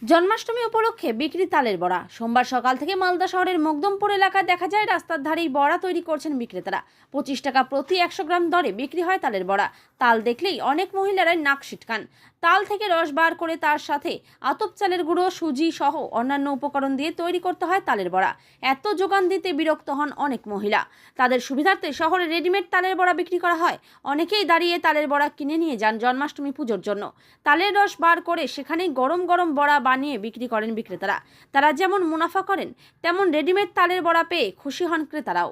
জন্মাষ্টমী উপলক্ষে বিক্রি তালের বড়া। সোমবার সকাল থেকে মালদা শহরের মকদমপুর এলাকায় দেখা যায় রাস্তার ধারেই বড়া তৈরি করছেন বিক্রেতারা। 25 টাকা প্রতি 100 গ্রাম দরে বিক্রি হয় তালের বড়া। তাল দেখলেই অনেক মহিলারাই নাক সিটকান। তাল থেকে রস বার করে তার সাথে আতপ চালের গুঁড়ো, সুজি সহ অন্যান্য উপকরণ দিয়ে তৈরি করতে হয় তালের বড়া। এত যোগান দিতে বিরক্ত হন অনেক মহিলা। তাদের সুবিধার্থে শহরে রেডিমেড তালের বড়া বিক্রি করা হয়। অনেকেই দাঁড়িয়ে তালের বড়া কিনে নিয়ে যান জন্মাষ্টমী পুজোর জন্য। তালের রস বার করে সেখানেই গরম গরম বড়া বানিয়ে বিক্রি করেন বিক্রেতারা। তারা যেমন মুনাফা করেন, তেমন রেডিমেড তালের বড়া পেয়ে খুশি হন ক্রেতারাও।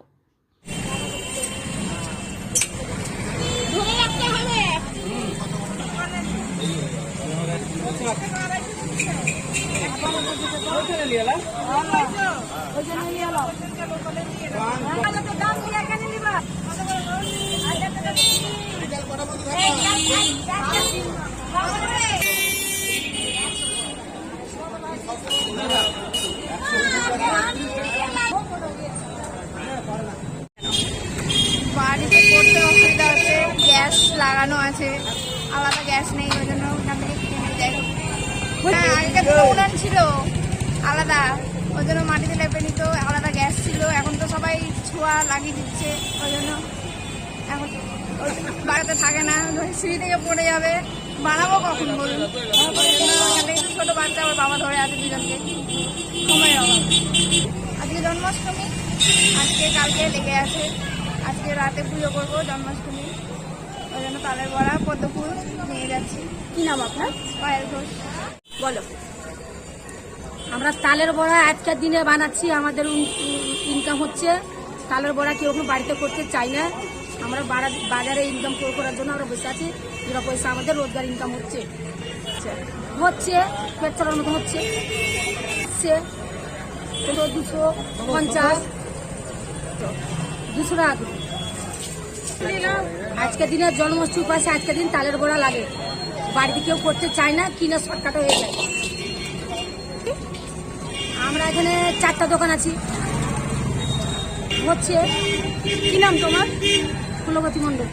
বাড়িতে করতে অসুবিধা হচ্ছে, গ্যাস লাগানো আছে, আলাদা গ্যাস নেই, ওই জন্য ওখান থেকে কিনে যাই। হ্যাঁ, আগে তো উনান ছিল আলাদা, ওই জন্য মাটিতে লেপে নিত, আলাদা গ্যাস ছিল। এখন তো সবাই ছোঁয়া লাগিয়ে দিচ্ছে, ওই জন্য এখন বাড়িতে থাকে না, সিঁড়ি থেকে পড়ে যাবে, বানাবো কখন বলুন। ওই জন্য এখান থেকে ছোটো বাচ্চা আমার বাবা ধরে আছে দুজনকে, সময়ের অভাব। আজকে জন্মাষ্টমী, আজকে কালকে লেগে আছে, আজকে রাতে পুজো করবো জন্মাষ্টমী, ওই জন্য তালের বড়া পদ্মফুল নিয়ে যাচ্ছি। কি নাম আপনার? পায়েল ঘোষ। বলো। আমরা তালের বড়া আজকের দিনে বানাচ্ছি, আমাদের ইনকাম হচ্ছে। তালের বড়া কেউ বাড়িতে করতে চাই না, আমরা বাজারে ইনকাম করার জন্য আমরা বসে আছি। যেটা পয়সা আমাদের রোজগার ইনকাম হচ্ছে পেট চালানোর মতো হচ্ছে। 250 200 টাকা করে। আজকের দিনে জন্মাষ্টমী পাশে আজকের দিন তালের বড়া লাগে, বাড়িতে কেউ করতে চায় না, কিনে শর্টকাটে হয়ে যায়। আমরা এখানে 4টা দোকান আছি। হচ্ছে কি নাম তোমার? ফুলবতী মণ্ডল।